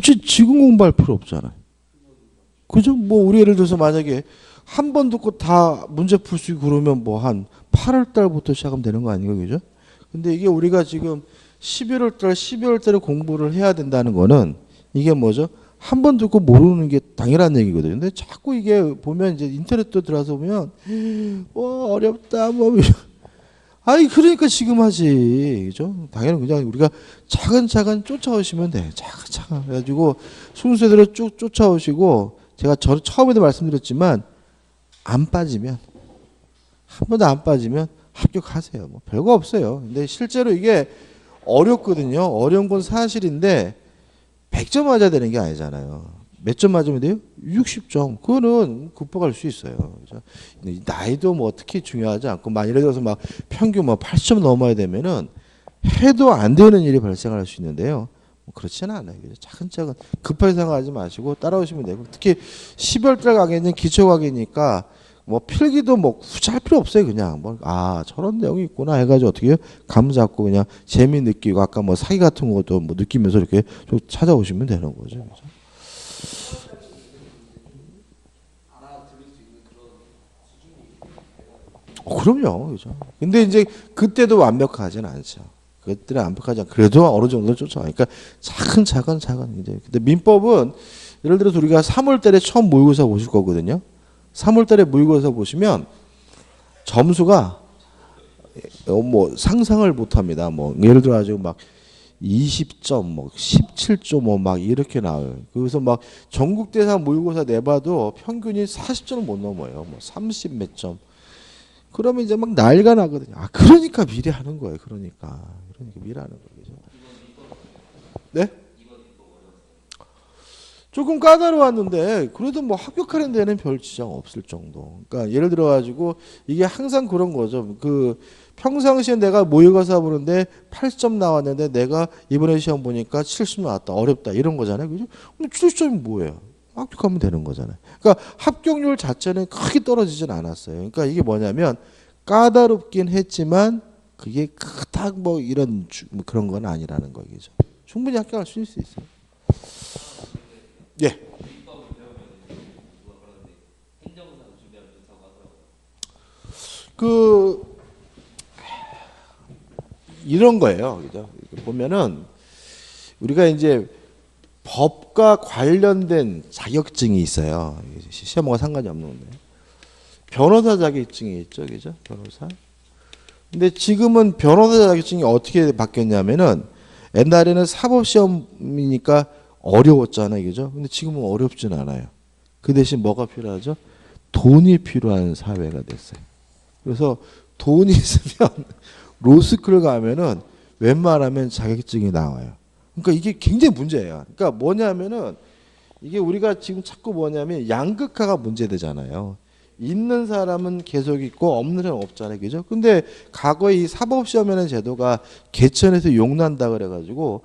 굳이 지금 공부할 필요 없잖아요. 그죠? 뭐 우리 예를 들어서 만약에 한 번 듣고 다 문제 풀 수 있고 그러면 뭐 한 8월 달부터 시작하면 되는 거 아니에요, 그죠? 근데 이게 우리가 지금 11월 달, 12월 달에 공부를 해야 된다는 거는 이게 뭐죠? 한 번 듣고 모르는 게 당연한 얘기거든요. 근데 자꾸 이게 보면 이제 인터넷도 들어서 보면 어렵다 뭐 아니 그러니까 지금 하지, 그죠? 당연히 그냥 우리가 차근차근 쫓아오시면 돼. 차근차근 해가지고 순서대로 쭉 쫓아오시고 제가 처음에도 말씀드렸지만 안 빠지면 한 번도 안 빠지면 합격하세요. 뭐 별거 없어요. 근데 실제로 이게 어렵거든요. 어려운 건 사실인데 100점 맞아야 되는 게 아니잖아요. 몇 점 맞으면 돼요? 60점. 그거는 극복할 수 있어요. 그죠? 나이도 뭐 특히 중요하지 않고, 예를 들어서 막 평균 뭐 80점 넘어야 되면은 해도 안 되는 일이 발생할 수 있는데요. 뭐 그렇지는 않아요. 그죠? 차근차근 급하게 생각하지 마시고 따라오시면 되고, 특히 12월 달 강의는 기초 강의니까 뭐 필기도 뭐 굳이 할 필요 없어요. 그냥 뭐 저런 내용이 있구나 해가지고 어떻게 해요? 감 잡고 그냥 재미 느끼고 아까 뭐 사기 같은 것도 뭐 느끼면서 이렇게 좀 찾아오시면 되는 거죠. 그죠? 그럼요, 그죠. 근데 이제 그때도 완벽하진 않죠. 그때는 완벽하지 않고 그래도 어느 정도 쫓아가니까 차근차근 이제. 근데 민법은 예를 들어서 우리가 3월달에 처음 모의고사 보실 거거든요. 3월달에 모의고사 보시면 점수가 뭐 상상을 못합니다. 뭐 예를 들어 가지고 막 20점, 뭐 17점 뭐 막 이렇게 나와요. 그래서 막 전국대상 모의고사 내봐도 평균이 40점을 못 넘어요. 뭐 30 몇 점. 그러면 이제 막 난리가 나거든요. 그러니까 미리 하는 거예요. 그러니까 미리 하는 거죠. 네? 조금 까다로웠는데 그래도 뭐 합격하는 데는 별 지장 없을 정도. 그러니까 예를 들어 가지고 이게 항상 그런 거죠. 그 평상시에 내가 모의고사 보는데 8점 나왔는데 내가 이번에 시험 보니까 70 나왔다. 어렵다. 이런 거잖아요. 그죠? 근데 70점이 뭐예요? 합격하면 되는 거잖아요. 그러니까 합격률 자체는 크게 떨어지진 않았어요. 그러니까 이게 뭐냐면 까다롭긴 했지만 그게 그닥 뭐 이런 뭐 그런 건 아니라는 거죠. 충분히 합격할 수 있어요. 예. 이런 거예요. 그죠? 보면은 우리가 이제 법과 관련된 자격증이 있어요. 시험과 상관이 없는 건데. 변호사 자격증이 있죠. 그죠? 변호사. 근데 지금은 변호사 자격증이 어떻게 바뀌었냐면은 옛날에는 사법시험이니까 어려웠잖아요. 그죠? 근데 지금은 어렵진 않아요. 그 대신 뭐가 필요하죠? 돈이 필요한 사회가 됐어요. 그래서 돈이 있으면 로스쿨 가면은 웬만하면 자격증이 나와요. 그러니까 이게 굉장히 문제예요. 그러니까 뭐냐면은 이게 우리가 지금 자꾸 뭐냐면 양극화가 문제되잖아요. 있는 사람은 계속 있고 없는 사람은 없잖아요. 그죠? 근데 과거에 이 사법시험이라는 제도가 개천에서 용난다 그래가지고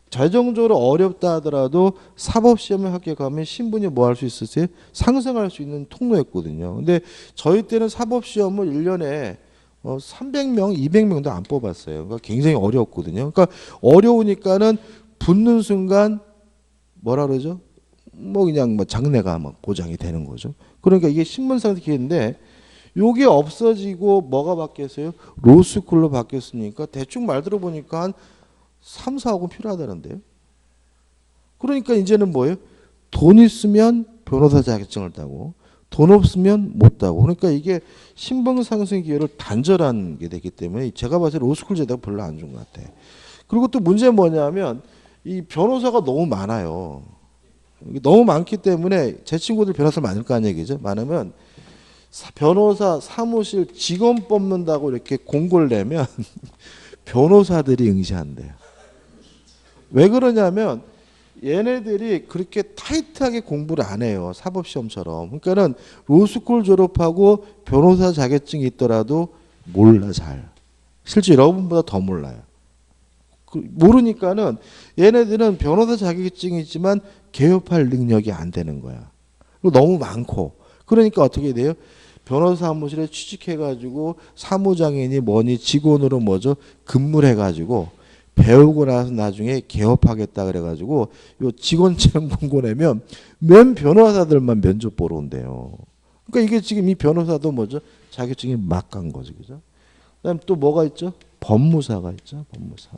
재정적으로 어렵다 하더라도 사법시험에 합격하면 신분이 뭐 할 수 있었어요? 상승할 수 있는 통로였거든요. 근데 저희 때는 사법시험을 1년에 300명, 200명도 안 뽑았어요. 그러니까 굉장히 어려웠거든요. 그러니까 어려우니까는 붙는 순간 뭐라 그러죠? 뭐 그냥 뭐 장래가 막 보장이 되는 거죠. 그러니까 이게 신분상의 기회인데 요게 없어지고 뭐가 바뀌었어요? 로스쿨로 바뀌었으니까 대충 말 들어보니까 한 3, 4억은 필요하다는데요. 그러니까 이제는 뭐예요? 돈 있으면 변호사 자격증을 따고 돈 없으면 못 따고. 그러니까 이게 신분 상승 기회를 단절한 게 되기 때문에 제가 봤을 때 로스쿨 제도가 별로 안 좋은 것 같아. 그리고 또 문제는 뭐냐면 이 변호사가 너무 많아요. 너무 많기 때문에 제 친구들 변호사 많을 거 아니에요. 그죠? 많으면 변호사 사무실 직원 뽑는다고 이렇게 공고를 내면 변호사들이 응시한대요. 왜 그러냐면 얘네들이 그렇게 타이트하게 공부를 안 해요. 사법시험처럼. 그러니까는 로스쿨 졸업하고 변호사 자격증이 있더라도 몰라 잘. 실제 여러분보다 더 몰라요. 모르니까는 얘네들은 변호사 자격증이 있지만 개업할 능력이 안 되는 거야. 그리고 너무 많고. 그러니까 어떻게 돼요? 변호사 사무실에 취직해가지고 사무장이니 뭐니 직원으로 뭐죠? 근무를 해가지고 배우고 나서 나중에 개업하겠다 그래가지고 요 직원채용 공고 내면 맨 변호사들만 면접 보러 온대요. 그러니까 이게 지금 이 변호사도 뭐죠? 자격증이 막 간 거죠, 그죠? 그다음 또 뭐가 있죠? 법무사가 있죠, 법무사.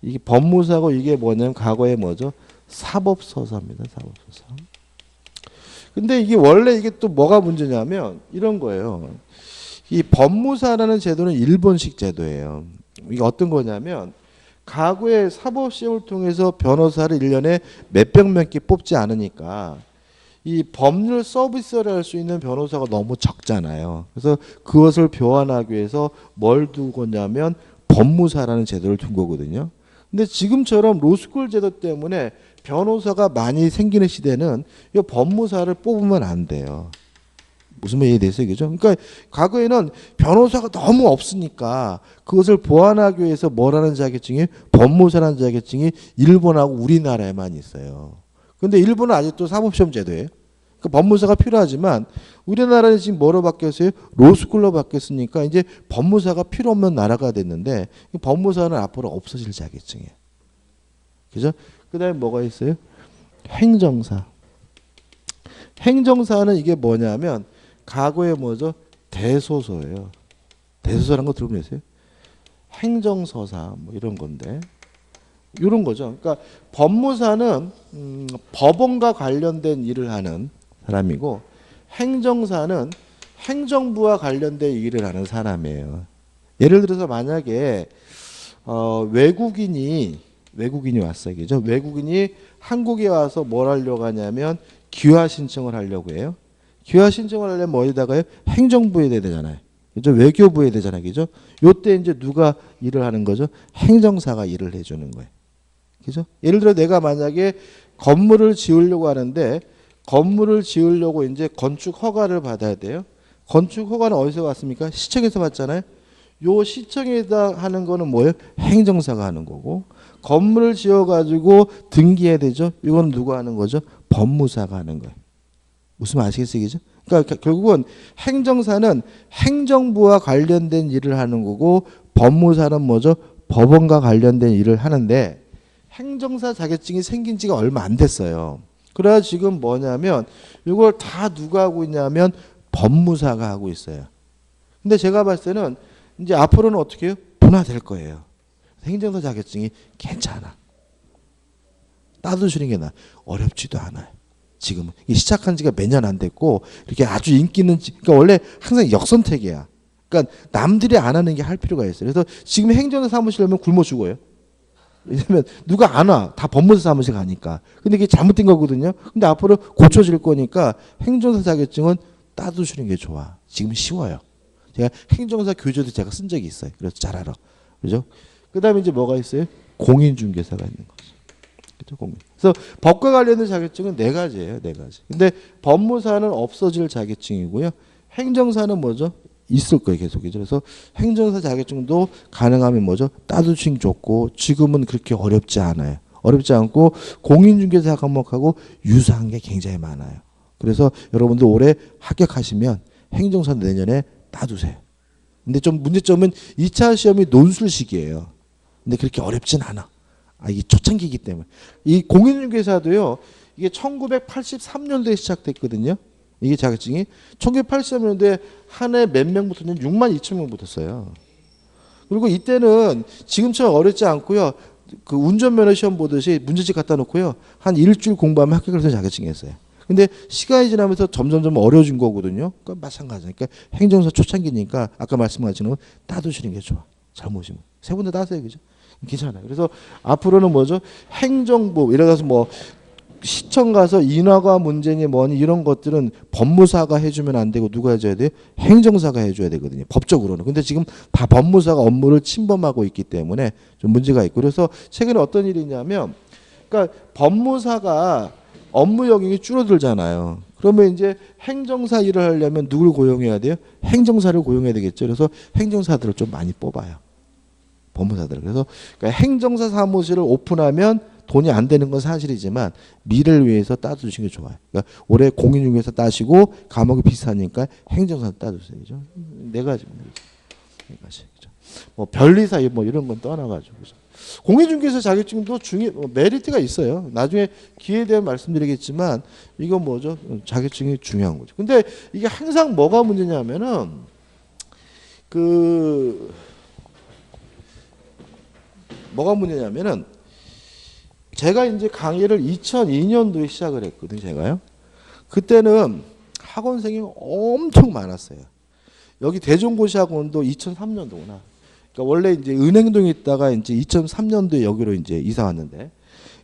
이게 법무사고 이게 뭐냐면 과거에 뭐죠? 사법서사입니다, 사법서사. 근데 이게 원래 이게 또 뭐가 문제냐면 이런 거예요. 이 법무사라는 제도는 일본식 제도예요. 이게 어떤 거냐면 과거에 사법시험을 통해서 변호사를 1년에 몇백 명께 뽑지 않으니까 이 법률 서비스를 할 수 있는 변호사가 너무 적잖아요. 그래서 그것을 보완하기 위해서 뭘 두고냐면 법무사라는 제도를 둔 거거든요. 근데 지금처럼 로스쿨 제도 때문에 변호사가 많이 생기는 시대는 이 법무사를 뽑으면 안 돼요. 무슨 말 이해되세요? 그죠? 그러니까 과거에는 변호사가 너무 없으니까 그것을 보완하기 위해서 뭐라는 자격증이 법무사라는 자격증이 일본하고 우리나라에만 있어요. 근데 일본은 아직도 사법시험 제도예요. 그러니까 법무사가 필요하지만 우리나라는 지금 뭐로 바뀌었어요? 로스쿨로 바뀌었으니까 이제 법무사가 필요 없는 나라가 됐는데 법무사는 앞으로 없어질 자격증이에요. 그죠? 그다음에 뭐가 있어요? 행정사. 행정사는 이게 뭐냐면 과거에 뭐죠? 대소서예요. 대소서라는 거 들어보셨어요? 행정서사 뭐 이런 건데 이런 거죠. 그러니까 법무사는 법원과 관련된 일을 하는 사람이고 행정사는 행정부와 관련된 일을 하는 사람이에요. 예를 들어서 만약에 외국인이 왔어요. 그죠? 외국인이 한국에 와서 뭘 하려고 하냐면 귀화 신청을 하려고 해요. 귀화 신청을 하려면 어디다가요? 행정부에 대야 되잖아요. 그죠? 외교부에 되잖아요. 그죠? 요때 이제 누가 일을 하는 거죠? 행정사가 일을 해주는 거예요. 그죠? 예를 들어 내가 만약에 건물을 지으려고 하는데 건물을 지으려고 이제 건축 허가를 받아야 돼요. 건축 허가는 어디서 받습니까? 시청에서 받잖아요. 요 시청에다 하는 거는 뭐예요? 행정사가 하는 거고 건물을 지어가지고 등기해야 되죠. 이건 누가 하는 거죠? 법무사가 하는 거예요. 무슨 말 아시겠어요? 그죠? 그러니까 결국은 행정사는 행정부와 관련된 일을 하는 거고 법무사는 뭐죠? 법원과 관련된 일을 하는데 행정사 자격증이 생긴 지가 얼마 안 됐어요. 그래야 지금 뭐냐면 이걸 다 누가 하고 있냐면 법무사가 하고 있어요. 근데 제가 봤을 때는 이제 앞으로는 어떻게 해요? 분화될 거예요. 행정사 자격증이 괜찮아. 따두시는 게 나아. 어렵지도 않아요. 지금은 시작한 지가 몇 년 안 됐고 이렇게 아주 인기 있는 그러니까 원래 항상 역선택이야. 그러니까 남들이 안 하는 게 할 필요가 있어요. 그래서 지금 행정사 사무실 오면 굶어 죽어요. 왜냐면 누가 안 와. 다 법무사 사무실 가니까. 근데 이게 잘못된 거거든요. 근데 앞으로 고쳐질 거니까 행정사 자격증은 따두시는 게 좋아. 지금 쉬워요. 제가 행정사 교재도 제가 쓴 적이 있어요. 그래서 잘 알아. 그죠? 그다음에 이제 뭐가 있어요? 공인중개사가 있는 거죠. 그죠? 공인. 그래서 법과 관련된 자격증은 네 가지예요. 네 가지. 근데 법무사는 없어질 자격증이고요. 행정사는 뭐죠? 있을 거예요. 계속이죠. 그래서 행정사 자격증도 가능하면 뭐죠? 따두칭 좋고 지금은 그렇게 어렵지 않아요. 어렵지 않고 공인중개사 과목하고 유사한 게 굉장히 많아요. 그래서 여러분들 올해 합격하시면 행정사 내년에 따두세요. 근데 좀 문제점은 2차 시험이 논술식이에요. 근데 그렇게 어렵진 않아. 이게 초창기이기 때문에. 이 공인중개사도요. 이게 1983년도에 시작됐거든요. 이게 자격증이 1983년도에 한 해 몇 명 붙었냐면 6만 2천 명 붙었어요. 그리고 이때는 지금처럼 어렵지 않고요. 그 운전면허 시험 보듯이 문제집 갖다 놓고요. 한 일주일 공부하면 합격을 해서 자격증이었어요. 근데 시간이 지나면서 점점점 어려워진 거거든요. 그러니까 마찬가지니까 행정사 초창기니까 아까 말씀하신 건 따두시는 게 좋아. 잘 모시면 세 분 다 따세요, 그죠? 괜찮아요. 그래서 앞으로는 뭐죠? 행정부 예를 들어서 뭐 시청 가서 인허가 문제니 뭐니 이런 것들은 법무사가 해주면 안 되고 누가 해줘야 돼요? 행정사가 해줘야 되거든요. 법적으로는. 근데 지금 다 법무사가 업무를 침범하고 있기 때문에 좀 문제가 있고 그래서 최근에 어떤 일이 있냐면 그러니까 법무사가 업무 영역이 줄어들잖아요. 그러면 이제 행정사 일을 하려면 누굴 고용해야 돼요? 행정사를 고용해야 되겠죠. 그래서 행정사들을 좀 많이 뽑아요. 법무사들. 그래서 그러니까 행정사 사무실을 오픈하면 돈이 안 되는 건 사실이지만 미래를 위해서 따주시는 게 좋아요. 그러니까 올해 공인중개사 따시고 과목이 비슷하니까 행정사 따주세요. 그죠? 네 가지입니다. 네 가지. 그죠? 뭐 변리사 뭐 이런 건 떠나가지고 공인중개사 자격증도 메리트가 있어요. 나중에 기회에 대해 말씀드리겠지만 이건 뭐죠? 자격증이 중요한 거죠. 근데 이게 항상 뭐가 문제냐면은 뭐가 문제냐면은 제가 이제 강의를 2002년도에 시작을 했거든요. 제가요. 그때는 학원생이 엄청 많았어요. 여기 대종고시 학원도 2003년도구나. 그러니까 원래 이제 은행동에 있다가 이제 2003년도에 여기로 이제 이사 왔는데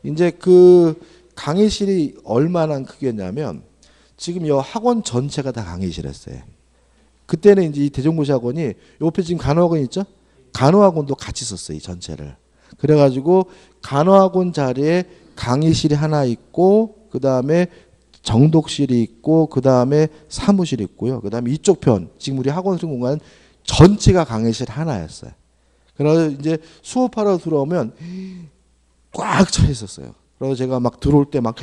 이제 그 강의실이 얼마나 크겠냐면 지금 이 학원 전체가 다 강의실이었어요. 그때는 이제 이 대종고시 학원이 옆에 지금 간호학원 있죠? 간호학원도 같이 썼어요. 이 전체를. 그래가지고 간호학원 자리에 강의실이 하나 있고 그 다음에 정독실이 있고 그 다음에 사무실이 있고요. 그 다음에 이쪽 편 지금 우리 학원생 공간 전체가 강의실 하나였어요. 그래서 이제 수업하러 들어오면 꽉 차 있었어요. 그래서 제가 막 들어올 때 막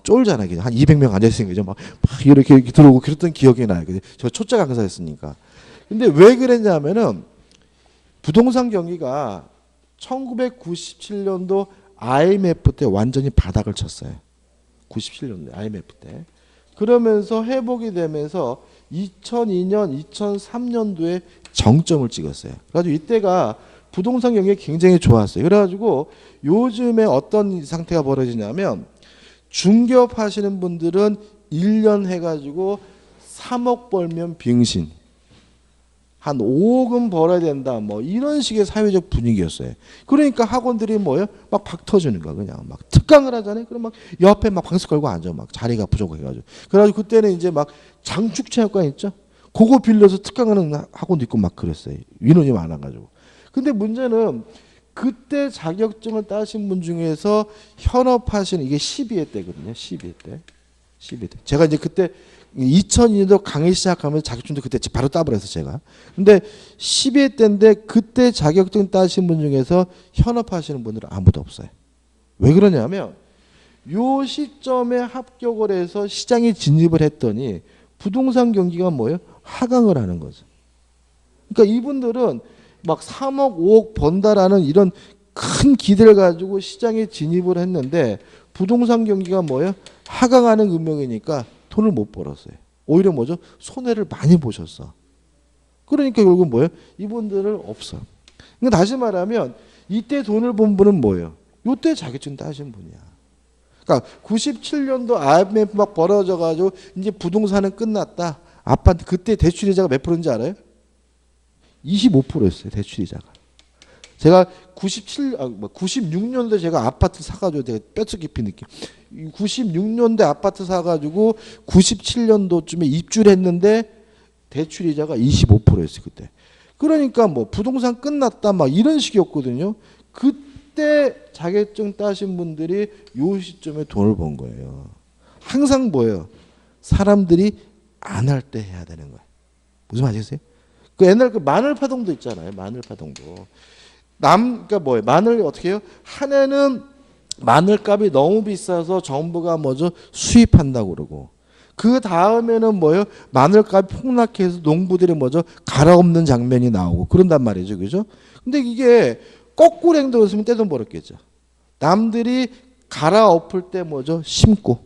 쫄잖아요. 한 200명 앉아 있으니까 그죠? 막 이렇게 들어오고 그랬던 기억이 나요. 저 초짜 강사였으니까. 근데 왜 그랬냐면은 부동산 경기가 1997년도 IMF 때 완전히 바닥을 쳤어요. 97년도 IMF 때. 그러면서 회복이 되면서 2002년, 2003년도에 정점을 찍었어요. 그래가지고 이때가 부동산 경기가 굉장히 좋았어요. 그래가지고 요즘에 어떤 상태가 벌어지냐면 중개업 하시는 분들은 1년 해가지고 3억 벌면 빙신. 한 5억은 벌어야 된다. 뭐 이런 식의 사회적 분위기였어요. 그러니까 학원들이 뭐예요? 막 박 터지는 거야. 그냥 막 특강을 하잖아요. 그럼 막 옆에 막 방석 걸고 앉아. 막 자리가 부족해가지고. 그래가지고 그때는 이제 막 장축체육관 있죠? 그거 빌려서 특강하는 학원도 있고 막 그랬어요. 인원이 많아가지고. 근데 문제는 그때 자격증을 따신 분 중에서 현업하시는 이게 12회 때거든요. 12회 때. 12회 때. 제가 이제 그때 2002년도 강의 시작하면 자격증도 그때 바로 따버려서 제가. 근데 12회 때인데 그때 자격증 따신 분 중에서 현업하시는 분들은 아무도 없어요. 왜 그러냐면 요 시점에 합격을 해서 시장에 진입을 했더니 부동산 경기가 뭐예요? 하강을 하는 거죠. 그러니까 이분들은 막 3억, 5억 번다라는 이런 큰 기대를 가지고 시장에 진입을 했는데 부동산 경기가 뭐예요? 하강하는 음역이니까 돈을 못 벌었어요. 오히려 뭐죠? 손해를 많이 보셨어. 그러니까 결국 뭐예요? 이분들은 없어. 그러니까 다시 말하면 이때 돈을 본 분은 뭐예요? 이때 자격증 따신 분이야. 그러니까 97년도 IMF 막 벌어져가지고 이제 부동산은 끝났다. 아파트 그때 대출이자가 몇 프로인지 알아요? 25%였어요. 대출이자가. 제가 96년도에 제가 아파트 사가지고 되게 뼛속 깊이 느낌. 96년도에 아파트 사가지고 97년도쯤에 입주를 했는데 대출이자가 25%였어요. 그때. 그러니까 뭐 부동산 끝났다 막 이런 식이었거든요. 그때 자격증 따신 분들이 요 시점에 돈을 번 거예요. 항상 뭐예요? 사람들이 안 할 때 해야 되는 거예요. 무슨 말인지 아시겠어요? 그 옛날 그 마늘 파동도 있잖아요. 마늘 파동도. 그러니까 뭐예요? 마늘 어떻게 해요? 한 해는 마늘값이 너무 비싸서 정부가 뭐죠? 수입한다고 그러고. 그 다음에는 뭐예요? 마늘값이 폭락해서 농부들이 뭐죠? 갈아엎는 장면이 나오고 그런단 말이죠. 그죠? 근데 이게 거꾸로 행동했으면 떼돈 벌었겠죠. 남들이 갈아엎을 때 뭐죠? 심고.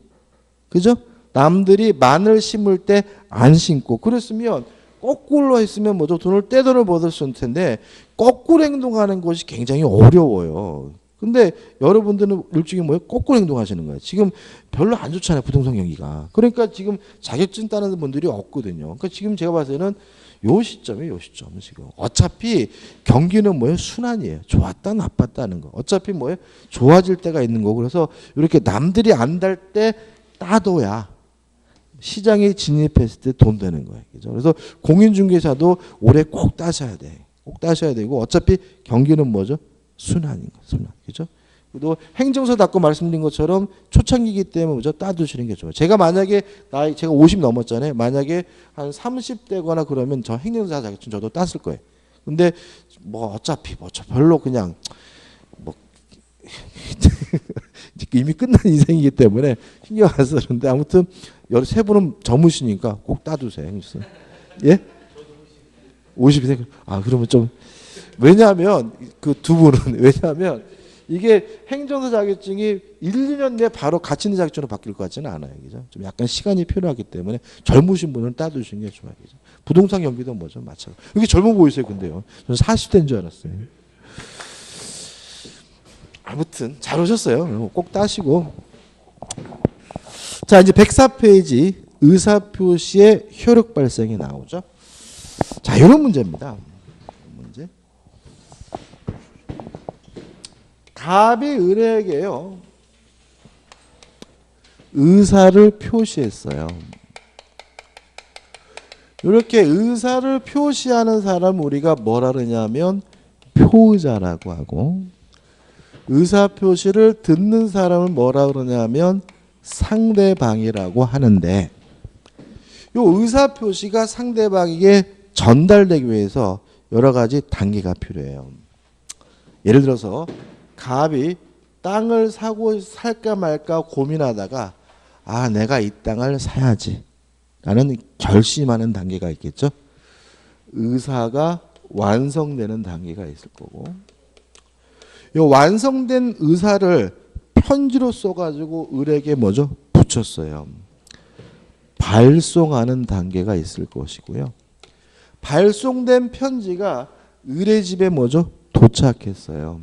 그죠? 남들이 마늘 심을 때 안 심고. 그랬으면 거꾸로 했으면 뭐죠? 떼돈을 벌었을 텐데 거꾸로 행동하는 것이 굉장히 어려워요. 근데 여러분들은 일종의 뭐예요? 거꾸로 행동하시는 거예요. 지금 별로 안 좋잖아요. 부동산 경기가. 그러니까 지금 자격증 따는 분들이 없거든요. 그러니까 지금 제가 봤을 때는 요 시점이에요. 요 시점 지금. 어차피 경기는 뭐예요? 순환이에요. 좋았다 나빴다는 거. 어차피 뭐예요? 좋아질 때가 있는 거고. 그래서 이렇게 남들이 안 달 때 따둬야 시장에 진입했을 때 돈 되는 거예요. 그죠? 그래서 공인중개사도 올해 꼭 따셔야 돼. 꼭 따셔야 되고 어차피 경기는 뭐죠? 순환인 거예요. 순환. 그죠? 또 행정서 닦고 말씀드린 것처럼 초창기이기 때문에 뭐죠? 따두시는 게 좋아요. 제가 만약에 제가 50 넘었잖아요. 만약에 한 30대거나 그러면 저 행정사 자격증 저도 땄을 거예요. 근데 뭐 어차피 뭐 별로 그냥 뭐 이미 끝난 인생이기 때문에 신경 안 쓰는데 아무튼 세 분은 젊으시니까 꼭 따두세요. 예? 50세. 아 그러면 좀 왜냐하면 그 두 분은 왜냐하면 이게 행정사 자격증이 1, 2년 내에 바로 가치 있는 자격증으로 바뀔 것 같지는 않아요. 그죠? 좀 약간 시간이 필요하기 때문에 젊으신 분은 따두시는 게 좋아요. 그죠? 부동산 경비도 뭐죠? 마찬가지. 이게 젊어 보이세요, 근데요. 저는 40대인 줄 알았어요. 아무튼 잘 오셨어요. 꼭 따시고. 자, 이제 104페이지 의사표시의 효력 발생이 나오죠. 자, 이런 문제입니다. 문제. 갑이 을에게요 의사를 표시했어요. 이렇게 의사를 표시하는 사람 우리가 뭐라 그러냐면 표의자라고 하고, 의사 표시를 듣는 사람을 뭐라 그러냐면 상대방이라고 하는데, 이 의사 표시가 상대방에게 전달되기 위해서 여러 가지 단계가 필요해요. 예를 들어서 갑이 땅을 사고 살까 말까 고민하다가 아, 내가 이 땅을 사야지 라는 결심하는 단계가 있겠죠. 의사가 완성되는 단계가 있을 거고, 이 완성된 의사를 편지로 써가지고 을에게 뭐죠? 붙였어요. 발송하는 단계가 있을 것이고요. 발송된 편지가 을의 집에 뭐죠? 도착했어요.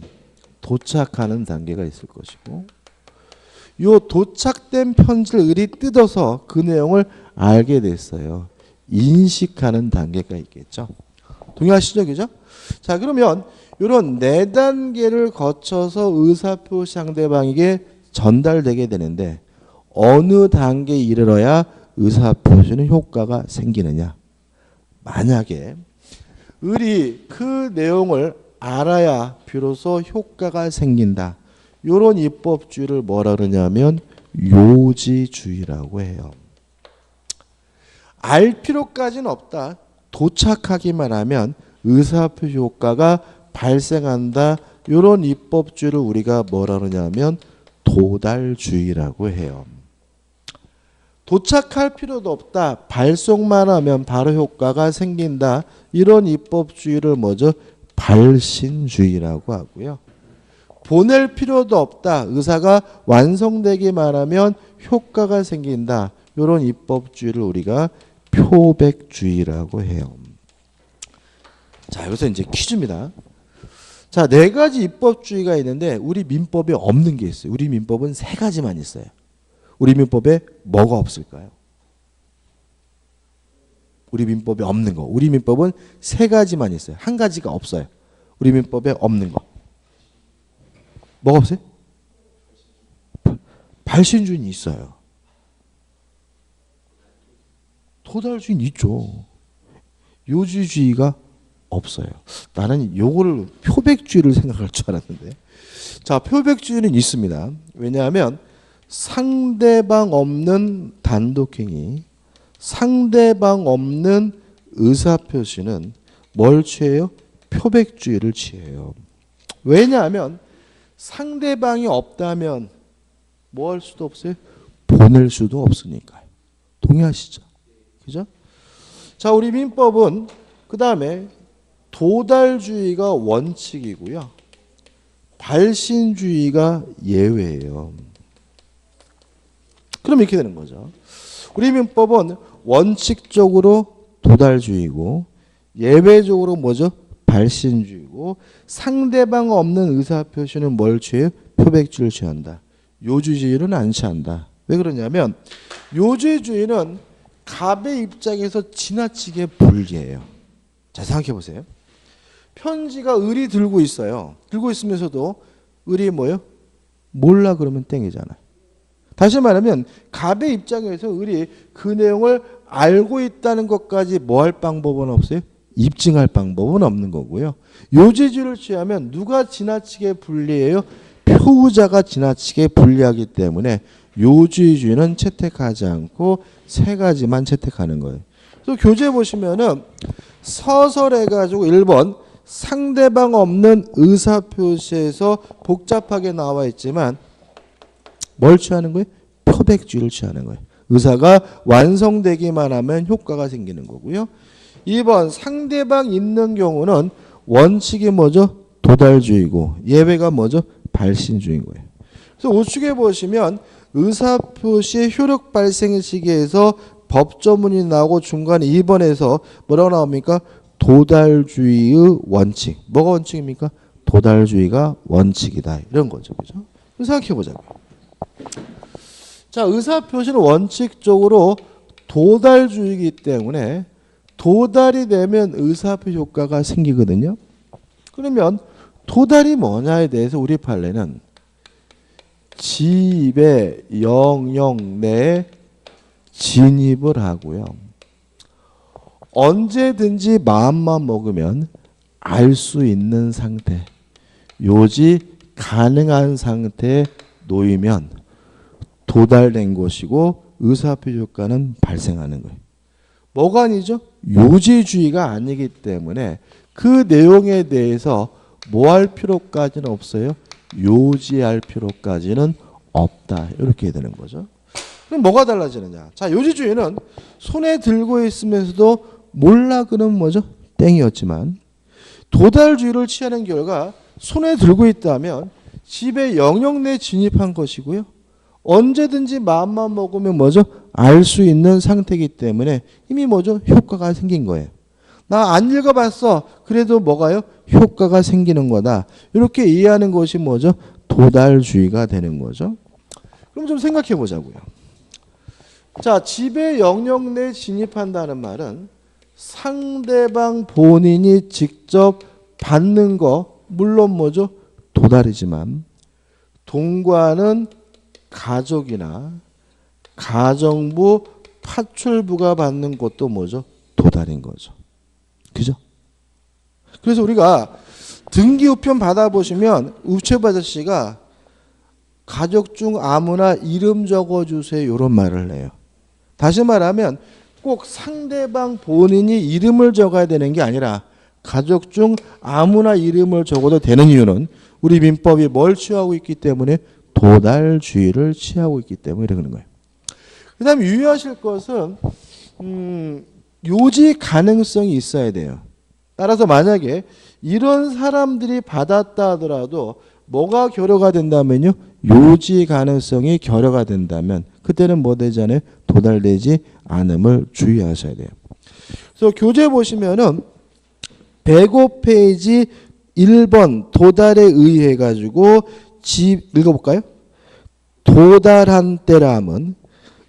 도착하는 단계가 있을 것이고, 요 도착된 편지를 을이 뜯어서 그 내용을 알게 됐어요. 인식하는 단계가 있겠죠. 동의하시죠? 그죠? 자, 그러면 이런 네 단계를 거쳐서 의사표시 상대방에게 전달되게 되는데 어느 단계에 이르러야 의사표시는 효과가 생기느냐. 만약에 을이 그 내용을 알아야 비로소 효과가 생긴다. 이런 입법주의를 뭐라 그러냐면 요지주의라고 해요. 알 필요까지는 없다. 도착하기만 하면 의사표시 효과가 발생한다. 이런 입법주의를 우리가 뭐라 그러냐면 도달주의라고 해요. 도착할 필요도 없다. 발송만 하면 바로 효과가 생긴다. 이런 입법주의를 뭐죠? 발신주의라고 하고요. 보낼 필요도 없다. 의사가 완성되기만 하면 효과가 생긴다. 이런 입법주의를 우리가 표백주의라고 해요. 자, 여기서 이제 퀴즈입니다. 자, 네 가지 입법주의가 있는데 우리 민법에 없는 게 있어요. 우리 민법은 세 가지만 있어요. 우리 민법에 뭐가 없을까요? 우리 민법에 없는 거. 우리 민법은 세 가지만 있어요. 한 가지가 없어요. 우리 민법에 없는 거. 뭐가 없어요? 발신주의는 있어요. 도달주의는 있죠. 요지주의가 없어요. 나는 요거를 표백주의를 생각할 줄 알았는데. 자, 표백주의는 있습니다. 왜냐하면 상대방 없는 단독행위, 상대방 없는 의사표시는 뭘 취해요? 표백주의를 취해요. 왜냐하면 상대방이 없다면 뭐 할 수도 없어요? 보낼 수도 없으니까요. 동의하시죠? 그죠? 자, 우리 민법은 그 다음에 도달주의가 원칙이고요. 발신주의가 예외예요. 그럼 이렇게 되는 거죠. 우리 민법은 원칙적으로 도달주의고 예외적으로 뭐죠? 발신주의고 상대방 없는 의사표시는 뭘 취해요? 표백주의를 취한다. 요지주의는 안 취한다. 왜 그러냐면 요지주의는 갑의 입장에서 지나치게 불리해요. 자, 생각해 보세요. 편지가 을이 들고 있어요. 들고 있으면서도 을이 뭐예요? 몰라 그러면 땡이잖아요. 다시 말하면 갑의 입장에서 을이 그 내용을 알고 있다는 것까지 뭐 할 방법은 없어요? 입증할 방법은 없는 거고요. 요지주의를 취하면 누가 지나치게 불리해요? 표의자가 지나치게 불리하기 때문에 요지주의는 채택하지 않고 세 가지만 채택하는 거예요. 그래서 교재 보시면은 서설해 가지고 1번 상대방 없는 의사표시에서 복잡하게 나와 있지만 뭘 취하는 거예요? 표백주의를 취하는 거예요. 의사가 완성되기만 하면 효과가 생기는 거고요. 2번 상대방 있는 경우는 원칙이 뭐죠? 도달주의고 예외가 뭐죠? 발신주의인 거예요. 그래서 우측에 보시면 의사표시의 효력 발생 시기에서 법조문이 나오고 중간에 2번에서 뭐라고 나옵니까? 도달주의의 원칙. 뭐가 원칙입니까? 도달주의가 원칙이다. 이런 거죠. 그죠? 생각해 보자고요. 자, 의사표시는 원칙적으로 도달주의이기 때문에 도달이 되면 의사표시 효과가 생기거든요. 그러면 도달이 뭐냐에 대해서 우리 판례는 지배 영역 내에 진입을 하고요. 언제든지 마음만 먹으면 알 수 있는 상태, 요지 가능한 상태에 놓이면 도달된 것이고 의사표시 효과는 발생하는 거예요. 뭐가 아니죠? 요지주의가 아니기 때문에 그 내용에 대해서 뭐 할 필요까지는 없어요? 요지할 필요까지는 없다. 이렇게 되는 거죠. 그럼 뭐가 달라지느냐? 자, 요지주의는 손에 들고 있으면서도 몰라 그러면 뭐죠? 땡이었지만 도달주의를 취하는 결과 손에 들고 있다면 집의 영역 내에 진입한 것이고요. 언제든지 마음만 먹으면 뭐죠? 알 수 있는 상태이기 때문에 이미 뭐죠? 효과가 생긴 거예요. 나 안 읽어봤어. 그래도 뭐가요? 효과가 생기는 거다. 이렇게 이해하는 것이 뭐죠? 도달주의가 되는 거죠. 그럼 좀 생각해 보자고요. 자, 지배 영역 내에 진입한다는 말은 상대방 본인이 직접 받는 거 물론 뭐죠? 도달이지만 동거하는 가족이나 가정부 파출부가 받는 것도 뭐죠? 도달인 거죠. 그죠? 그래서 우리가 등기 우편 받아보시면 우체부 아저씨가 가족 중 아무나 이름 적어주세요 이런 말을 해요. 다시 말하면 꼭 상대방 본인이 이름을 적어야 되는 게 아니라 가족 중 아무나 이름을 적어도 되는 이유는 우리 민법이 뭘 취하고 있기 때문에 도달주의를 취하고 있기 때문에 그러는 거예요. 그 다음에 유의하실 것은 요지 가능성이 있어야 돼요. 따라서 만약에 이런 사람들이 받았다 하더라도 뭐가 결여가 된다면요. 요지 가능성이 결여가 된다면 그때는 뭐 되잖아요. 도달되지 않음을 주의하셔야 돼요. 그래서 교재 보시면은 105페이지 1번 도달에 의해 가지고 읽어볼까요? 도달한 때람은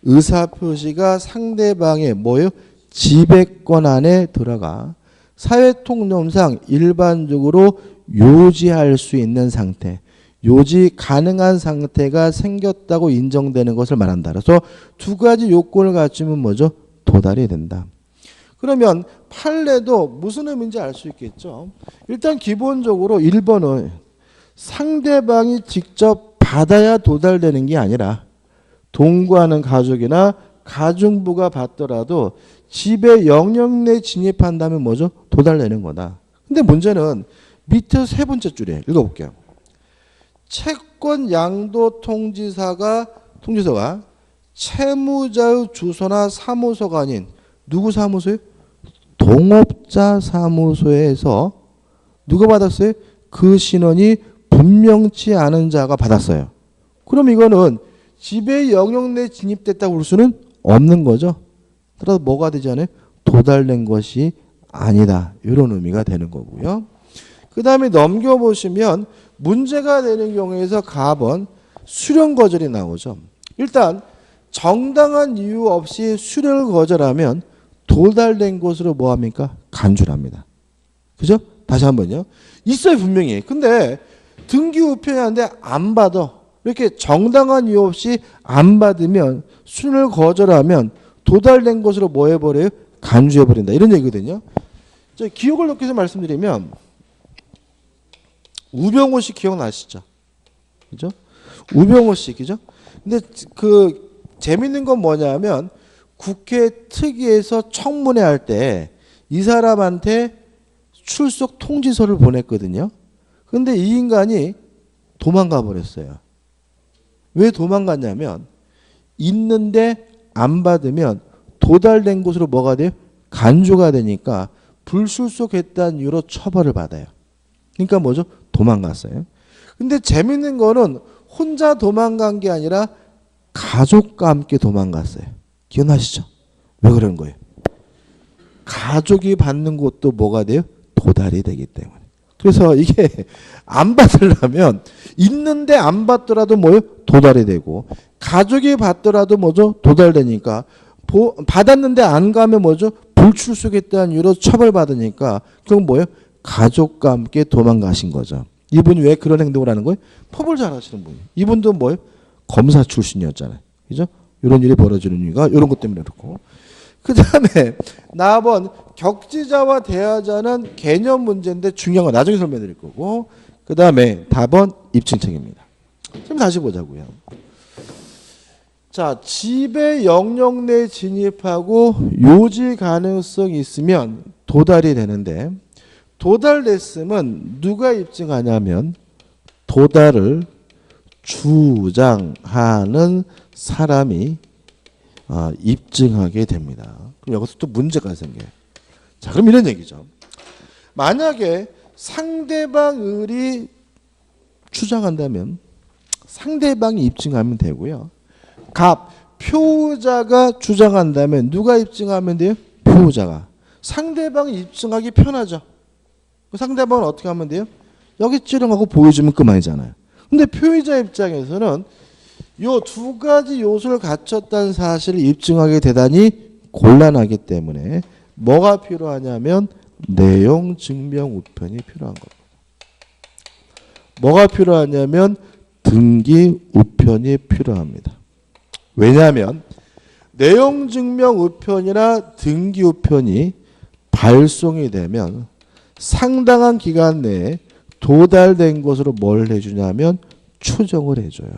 의사표시가 상대방의 뭐요? 지배권 안에 들어가 사회통념상 일반적으로 요지할 수 있는 상태, 요지 가능한 상태가 생겼다고 인정되는 것을 말한다. 그래서 두 가지 요건을 갖추면 뭐죠? 도달이 된다. 그러면 판례도 무슨 의미인지 알 수 있겠죠. 일단 기본적으로 1번은 상대방이 직접 받아야 도달되는 게 아니라 동거하는 가족이나 가중부가 받더라도 집의 영역 내 진입한다면 뭐죠? 도달되는 거다. 근데 문제는 밑에 세 번째 줄이에요. 읽어볼게요. 채권 양도 통지서가 채무자의 주소나 사무소가 아닌 누구 사무소요? 동업자 사무소에서 누가 받았어요? 그 신원이 분명치 않은 자가 받았어요. 그럼 이거는 지배 영역 내 진입됐다고 볼 수는 없는 거죠. 따라서 뭐가 되지 않아요? 도달된 것이 아니다. 이런 의미가 되는 거고요. 그 다음에 넘겨보시면 문제가 되는 경우에서 가번 수령 거절이 나오죠. 일단 정당한 이유 없이 수령을 거절하면 도달된 것으로 뭐합니까? 간주합니다. 그죠? 다시 한번요. 있어요 분명히. 근데 등기 우편이한데 안 받아. 이렇게 정당한 이유 없이 안 받으면 수령을 거절하면 도달된 것으로 뭐 해버려요? 간주해버린다. 이런 얘기거든요. 저 기억을 높여서 말씀드리면 우병우 씨 기억나시죠? 그죠? 우병우 씨, 그죠? 근데 그 재밌는 건 뭐냐면 국회 특위에서 청문회 할 때 이 사람한테 출석 통지서를 보냈거든요. 근데 이 인간이 도망가 버렸어요. 왜 도망갔냐면 있는데 안 받으면 도달된 곳으로 뭐가 돼요? 간주가 되니까 불출석했다는 이유로 처벌을 받아요. 그러니까 뭐죠? 도망갔어요. 근데 재밌는 거는 혼자 도망간 게 아니라 가족과 함께 도망갔어요. 기억나시죠? 왜 그런 거예요? 가족이 받는 것도 뭐가 돼요? 도달이 되기 때문에. 그래서 이게 안 받으려면 있는데 안 받더라도 뭐요? 도달이 되고 가족이 받더라도 뭐죠? 도달되니까 받았는데 안 가면 뭐죠? 불출석했다는 이유로 처벌받으니까 그건 뭐예요? 가족과 함께 도망가신 거죠. 이분이 왜 그런 행동을 하는 거예요? 법을 잘 하시는 분이에요. 이분도 뭐예요? 검사 출신이었잖아요. 그죠? 이런 일이 벌어지는 이유가 이런 것 때문에 그렇고. 그 다음에 나번 격지자와 대하자는 개념 문제인데 중요한 건 나중에 설명드릴 거고 그 다음에 답은 입증책입니다. 지금 다시 보자고요. 자, 지배 영역 내 진입하고 요지 가능성이 있으면 도달이 되는데 도달됐으면 누가 입증하냐면 도달을 주장하는 사람이 입증하게 됩니다. 그럼 여기서 또 문제가 생겨요. 자, 그럼 이런 얘기죠. 만약에 상대방 을이 주장한다면 상대방이 입증하면 되고요. 표의자가 주장한다면 누가 입증하면 돼요? 표의자가. 상대방이 입증하기 편하죠. 상대방은 어떻게 하면 돼요? 여기 찌렁하고 보여주면 그만이잖아요. 근데 표의자 입장에서는 요 두 가지 요소를 갖췄다는 사실을 입증하기 대단히 곤란하기 때문에 뭐가 필요하냐면 내용 증명 우편이 필요한 겁니다. 뭐가 필요하냐면 등기 우편이 필요합니다. 왜냐하면 내용 증명 우편이나 등기 우편이 발송이 되면 상당한 기간 내에 도달된 것으로 뭘 해주냐면 추정을 해줘요.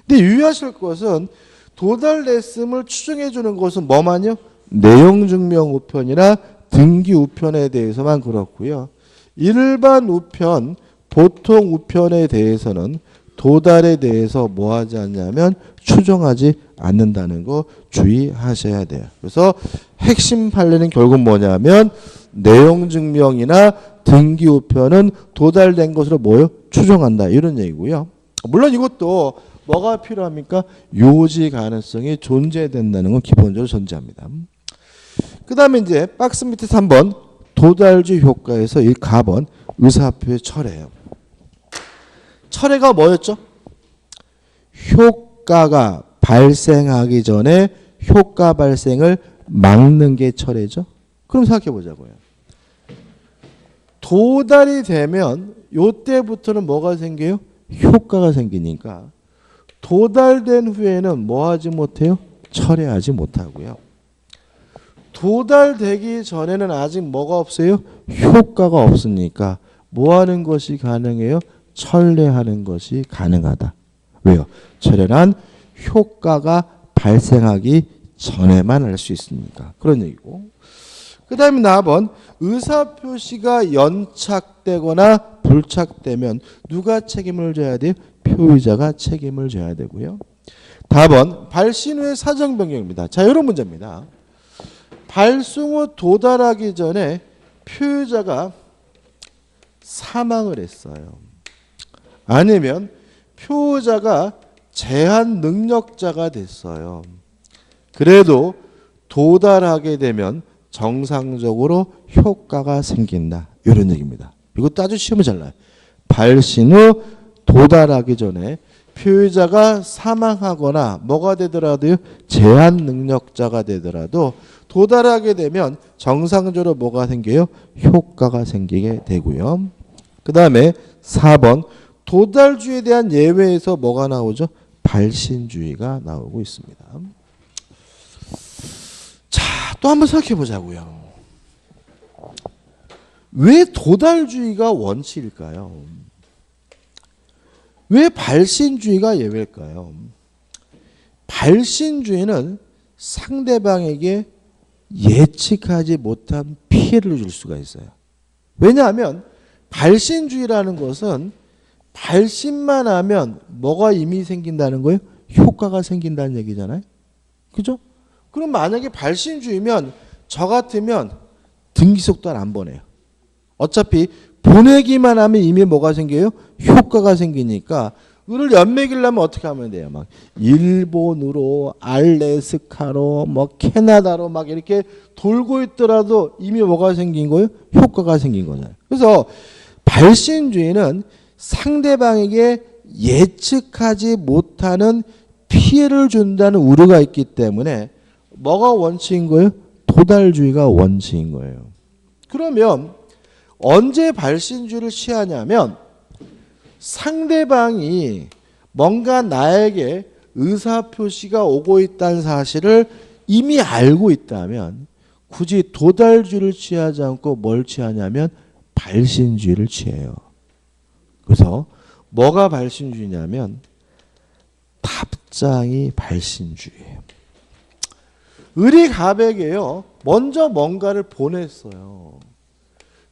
근데 유의하실 것은 도달됐음을 추정해 주는 것은 뭐만요? 내용 증명 우편이나 등기 우편에 대해서만 그렇고요. 일반 우편, 보통 우편에 대해서는 도달에 대해서 뭐 하지 않냐면 추정하지 않는다는 거 주의하셔야 돼요. 그래서 핵심 판례는 결국 뭐냐면 내용 증명이나 등기 우편은 도달된 것으로 뭐요? 추정한다. 이런 얘기고요. 물론 이것도 뭐가 필요합니까? 요지 가능성이 존재된다는 건 기본적으로 존재합니다. 그 다음에 이제 박스 밑에 3번 도달주 효과에서 이 가번 의사표의 철회예요. 철회가 뭐였죠? 효과가 발생하기 전에 효과 발생을 막는 게 철회죠. 그럼 생각해 보자고요. 도달이 되면 요때부터는 뭐가 생겨요? 효과가 생기니까 도달된 후에는 뭐 하지 못해요? 철회하지 못하고요. 도달되기 전에는 아직 뭐가 없어요? 효과가 없으니까 뭐 하는 것이 가능해요? 철회하는 것이 가능하다. 왜요? 철회란 효과가 발생하기 전에만 할 수 있으니까. 그런 얘기고. 그 다음에 나번 의사표시가 연착되거나 불착되면 누가 책임을 져야 돼요? 표의자가 책임을 져야 되고요. 답은 발신 후의 사정 변경입니다. 자, 이런 문제입니다. 발송 후 도달하기 전에 표의자가 사망을 했어요. 아니면 표의자가 제한 능력자가 됐어요. 그래도 도달하게 되면 정상적으로 효과가 생긴다. 이런 얘기입니다. 이것도 아주 시험에 잘 나요. 발신 후 도달하기 전에 표의자가 사망하거나 뭐가 되더라도요. 제한 능력자가 되더라도 도달하게 되면 정상적으로 뭐가 생겨요? 효과가 생기게 되고요. 그 다음에 4번 도달주의에 대한 예외에서 뭐가 나오죠? 발신주의가 나오고 있습니다. 자, 또 한번 생각해 보자고요. 왜 도달주의가 원칙일까요? 왜 발신주의가 예외일까요? 발신주의는 상대방에게 예측하지 못한 피해를 줄 수가 있어요. 왜냐하면 발신주의라는 것은 발신만 하면 뭐가 이미 생긴다는 거예요? 효과가 생긴다는 얘기잖아요. 그죠? 그럼 만약에 발신주의면 저 같으면 등기속 또한 안 보내요. 어차피 보내기만 하면 이미 뭐가 생겨요? 효과가 생기니까 을을 연매기려면 어떻게 하면 돼요? 막 일본으로, 알래스카로, 뭐 캐나다로 막 이렇게 돌고 있더라도 이미 뭐가 생긴 거예요? 효과가 생긴 거잖아요. 그래서 발신주의는 상대방에게 예측하지 못하는 피해를 준다는 우려가 있기 때문에 뭐가 원칙인 거예요? 도달주의가 원칙인 거예요. 그러면 언제 발신주의를 취하냐면 상대방이 뭔가 나에게 의사표시가 오고 있다는 사실을 이미 알고 있다면 굳이 도달주의를 취하지 않고 뭘 취하냐면 발신주의를 취해요. 그래서 뭐가 발신주의냐면 답장이 발신주의예요. 을이 갑에게요. 먼저 뭔가를 보냈어요.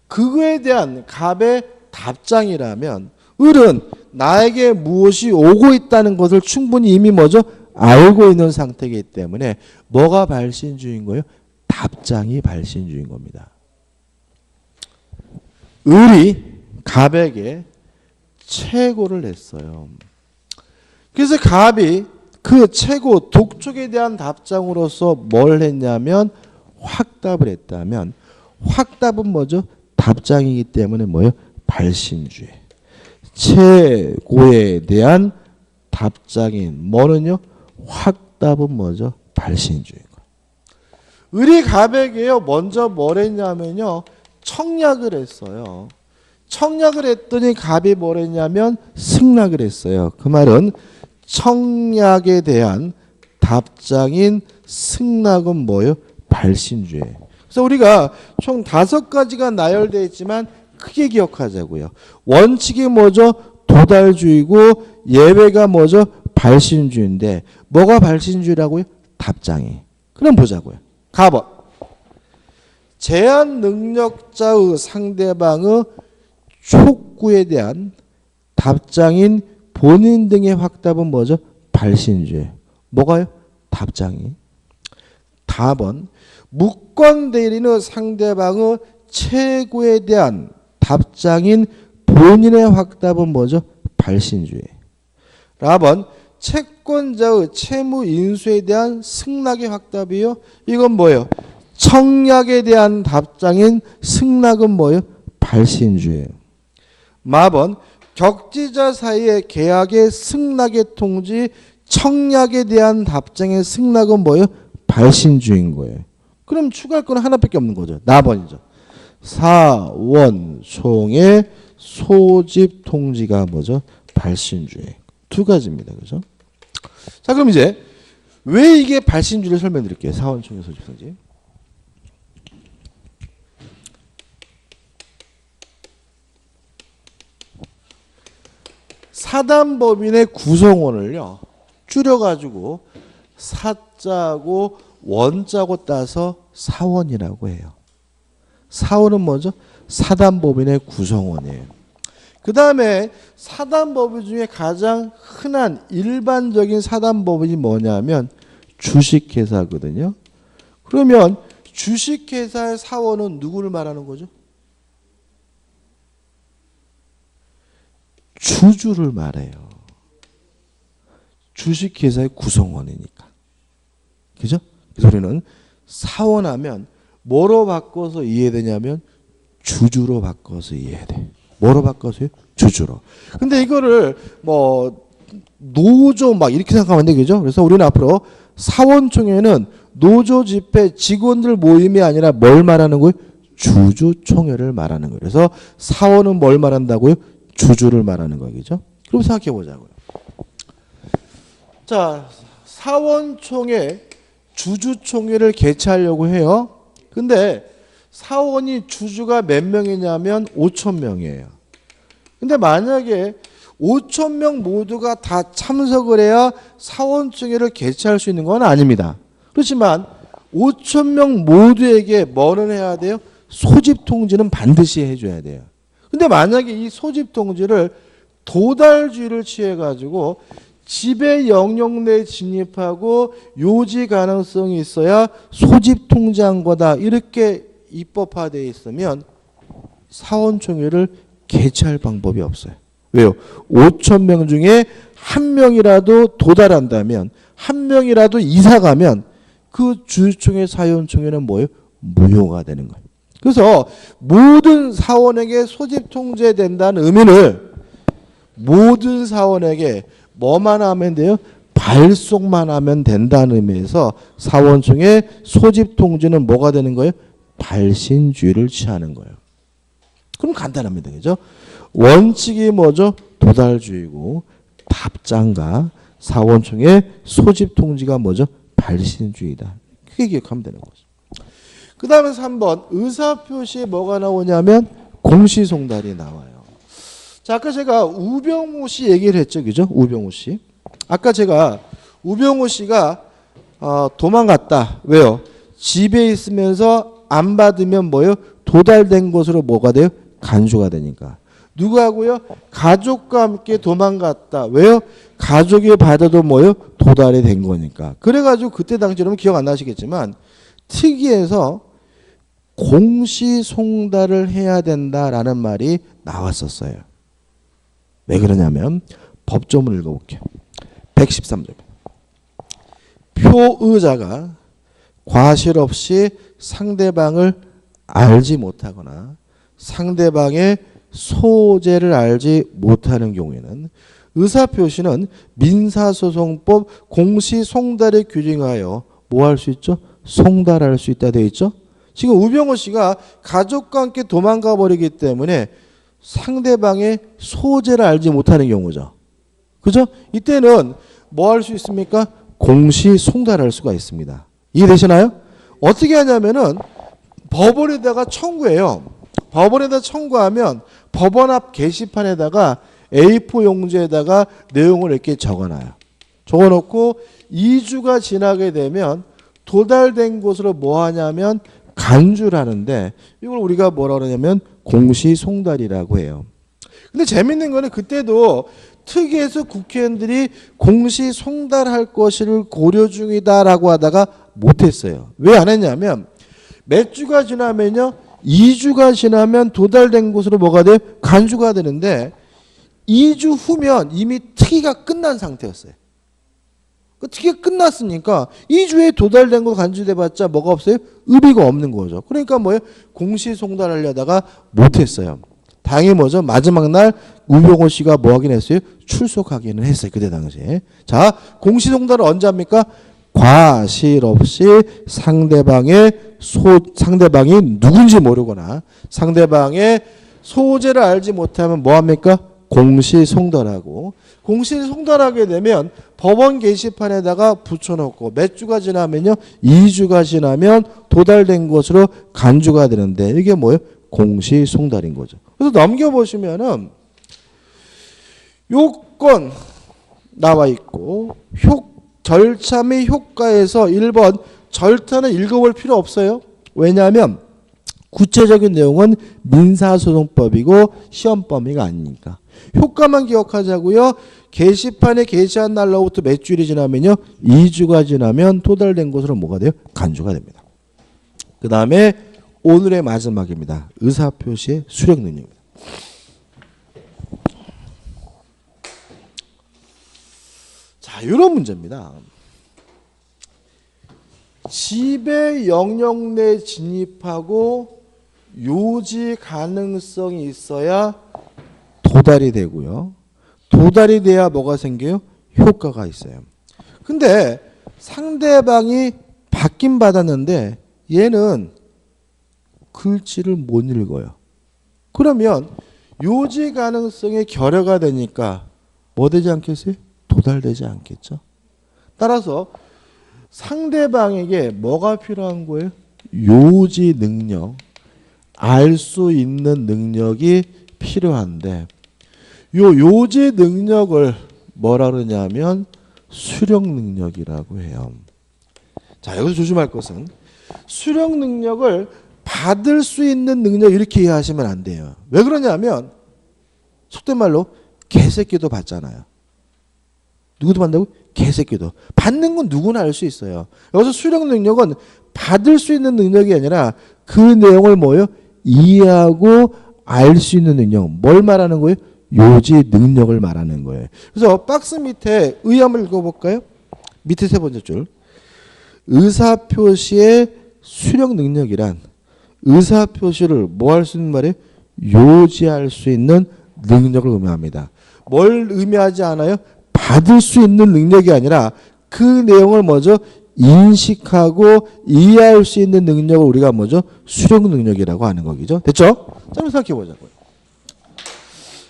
그거에 대한 갑의 답장이라면 을은 나에게 무엇이 오고 있다는 것을 충분히 이미 뭐죠? 알고 있는 상태이기 때문에 뭐가 발신주의인 거예요? 답장이 발신주의인 겁니다. 을이 갑에게 채고를 냈어요. 그래서 갑이 그 채고 독촉에 대한 답장으로서 뭘 했냐면 확답을 했다면 확답은 뭐죠? 답장이기 때문에 뭐예요? 발신주의. 채고에 대한 답장인 뭐는요? 확답은 뭐죠? 발신주의인 거예요. 을이 갑에게요 먼저 뭘 했냐면요 청약을 했어요. 청약을 했더니 갑이 뭘 했냐면 승낙을 했어요. 그 말은 청약에 대한 답장인 승낙은 뭐예요? 발신주의예요. 그래서 우리가 총 5가지가 나열되어 있지만 크게 기억하자고요. 원칙이 뭐죠? 도달주의고 예외가 뭐죠? 발신주의인데 뭐가 발신주의라고요? 답장이. 그럼 보자고요. 가번. 제한 능력자의 상대방의 촉구에 대한 답장인 본인 등의 확답은 뭐죠? 발신주의. 뭐가요? 답장이. 답은 무권 대리인의 상대방의 채고에 대한 답장인 본인의 확답은 뭐죠? 발신주의. 라번 채권자의 채무 인수에 대한 승낙의 확답이요. 이건 뭐예요? 청약에 대한 답장인 승낙은 뭐예요? 발신주의. 마번 격지자 사이의 계약의 승낙의 통지 청약에 대한 답장의 승낙은 뭐예요? 발신주의인 거예요. 그럼 추가할 건 하나밖에 없는 거죠. 나번이죠. 사원총의 소집 통지가 뭐죠? 발신주의. 2가지입니다. 그죠? 자, 그럼 이제 왜 이게 발신주의를 설명드릴게요. 사원총의 소집 통지. 사단법인의 구성원을요 줄여가지고 사자고 원자고 따서 사원이라고 해요. 사원은 뭐죠? 사단법인의 구성원이에요. 그 다음에 사단법인 중에 가장 흔한 일반적인 사단법인이 뭐냐면 주식회사거든요. 그러면 주식회사의 사원은 누구를 말하는 거죠? 주주를 말해요. 주식회사의 구성원이니까. 그죠? 그래서 우리는 사원하면 뭐로 바꿔서 이해되냐면 주주로 바꿔서 이해돼. 뭐로 바꿔서요? 주주로. 근데 이거를 뭐 노조 막 이렇게 생각하면 안 되겠죠? 그래서 우리는 앞으로 사원총회는 노조 집회 직원들 모임이 아니라 뭘 말하는 거예요? 주주총회를 말하는 거예요. 그래서 사원은 뭘 말한다고요? 주주를 말하는 거겠죠. 그럼 생각해 보자고요. 자, 사원총회, 주주총회를 개최하려고 해요. 근데 사원이 주주가 몇 명이냐면 5,000명이에요. 근데 만약에 5,000명 모두가 다 참석을 해야 사원총회를 개최할 수 있는 건 아닙니다. 그렇지만 5,000명 모두에게 뭐는 해야 돼요? 소집 통지는 반드시 해줘야 돼요. 근데 만약에 이 소집 통지를 도달주의를 취해가지고 지배 영역 내에 진입하고 요지 가능성이 있어야 소집 통지한 거다 이렇게 입법화되어 있으면 사원총회를 개최할 방법이 없어요. 왜요? 5천 명 중에 한 명이라도 도달한다면, 한 명이라도 이사 가면 그 주주총회 사원총회는 뭐예요? 무효가 되는 거예요. 그래서 모든 사원에게 소집 통제된다는 의미를 모든 사원에게 뭐만 하면 돼요? 발송만 하면 된다는 의미에서 사원총회 소집 통지는 뭐가 되는 거예요? 발신주의를 취하는 거예요. 그럼 간단합니다. 그죠? 원칙이 뭐죠? 도달주의고 답장과 사원총회 소집 통지가 뭐죠? 발신주의다. 크게 기억하면 되는 거죠. 그 다음에 3번 의사표시에 뭐가 나오냐면 공시송달이 나와요. 자, 아까 제가 우병우 씨 얘기를 했죠. 그죠? 우병우 씨. 아까 제가 우병우 씨가 도망갔다. 왜요? 집에 있으면서 안 받으면 뭐예요? 도달된 것으로 뭐가 돼요? 간주가 되니까. 누구하고요? 가족과 함께 도망갔다. 왜요? 가족이 받아도 뭐예요? 도달이 된 거니까. 그래가지고 그때 당시 여러분 기억 안 나시겠지만 특위에서 공시송달을 해야 된다라는 말이 나왔었어요. 왜 그러냐면 법조문 읽어볼게요. 113조. 표의자가 과실 없이 상대방을 알지 못하거나 상대방의 소재를 알지 못하는 경우에는 의사표시는 민사소송법 공시송달에 규정하여 뭐 할 수 있죠? 송달할 수 있다 되어 있죠? 지금 우병우 씨가 가족과 함께 도망가 버리기 때문에 상대방의 소재를 알지 못하는 경우죠. 그죠? 이때는 뭐 할 수 있습니까? 공시송달할 수가 있습니다. 이해되시나요? 어떻게 하냐면은 법원에다가 청구해요. 법원에다 청구하면 법원 앞 게시판에다가 A4 용지에다가 내용을 이렇게 적어놔요. 적어놓고 2주가 지나게 되면 도달된 곳으로 뭐 하냐면 간주를 하는데 이걸 우리가 뭐라 그러냐면 공시송달이라고 해요. 근데 재밌는 거는 그때도 특위에서 국회의원들이 공시송달할 것을 고려 중이다라고 하다가 못했어요. 왜 안 했냐면 몇 주가 지나면요 2주가 지나면 도달된 곳으로 뭐가 돼요? 간주가 되는데 2주 후면 이미 특위가 끝난 상태였어요. 그 특위가 끝났으니까 2주에 도달된 거 간주돼봤자 뭐가 없어요? 의미가 없는 거죠. 그러니까 뭐예요? 공시송달하려다가 못했어요. 다행히 뭐죠? 마지막 날 우병우 씨가 뭐 하긴 했어요? 출석하기는 했어요. 그때 당시에. 자, 공시송달을 언제 합니까? 과실 없이 상대방이 누군지 모르거나 상대방의 소재를 알지 못하면 뭐 합니까? 공시송달하고 공시송달하게 되면 법원 게시판에다가 붙여놓고 몇 주가 지나면요 2주가 지나면 도달된 것으로 간주가 되는데 이게 뭐예요? 공시송달인 거죠. 그래서 넘겨보시면은 요건 나와 있고 절차 및 효과에서 1번 절차는 읽어볼 필요 없어요. 왜냐하면 구체적인 내용은 민사소송법이고 시험 범위가 아니니까. 효과만 기억하자고요. 게시판에 게시한 날로부터 몇 주일이 지나면요 2주가 지나면 도달된 것으로 뭐가 돼요? 간주가 됩니다. 그 다음에 오늘의 마지막입니다. 의사표시의 수령능력입니다. 자, 이런 문제입니다. 지배 영역 내 진입하고 요지 가능성이 있어야 도달이 되고요. 도달이 돼야 뭐가 생겨요? 효과가 있어요. 근데 상대방이 받긴 받았는데 얘는 글씨를 못 읽어요. 그러면 요지 가능성이 결여가 되니까 뭐 되지 않겠어요? 도달되지 않겠죠. 따라서 상대방에게 뭐가 필요한 거예요? 요지 능력, 알 수 있는 능력이 필요한데 요 요지 능력을 뭐라 그러냐면 수령 능력이라고 해요. 자, 여기서 조심할 것은 수령 능력을 받을 수 있는 능력 이렇게 이해하시면 안 돼요. 왜 그러냐면 속된 말로 개새끼도 받잖아요. 누구도 받는다고? 개새끼도. 받는 건 누구나 알 수 있어요. 여기서 수령 능력은 받을 수 있는 능력이 아니라 그 내용을 뭐예요? 이해하고 알 수 있는 능력. 뭘 말하는 거예요? 요지 능력을 말하는 거예요. 그래서 박스 밑에 의 한번 읽어볼까요? 밑에 세 번째 줄. 의사표시의 수령 능력이란 의사표시를 뭐 할 수 있는 말이에요? 요지할 수 있는 능력을 의미합니다. 뭘 의미하지 않아요? 받을 수 있는 능력이 아니라 그 내용을 먼저 인식하고 이해할 수 있는 능력을 우리가 뭐죠? 수령 능력이라고 하는 거죠. 됐죠? 자, 한번 생각해 보자고요.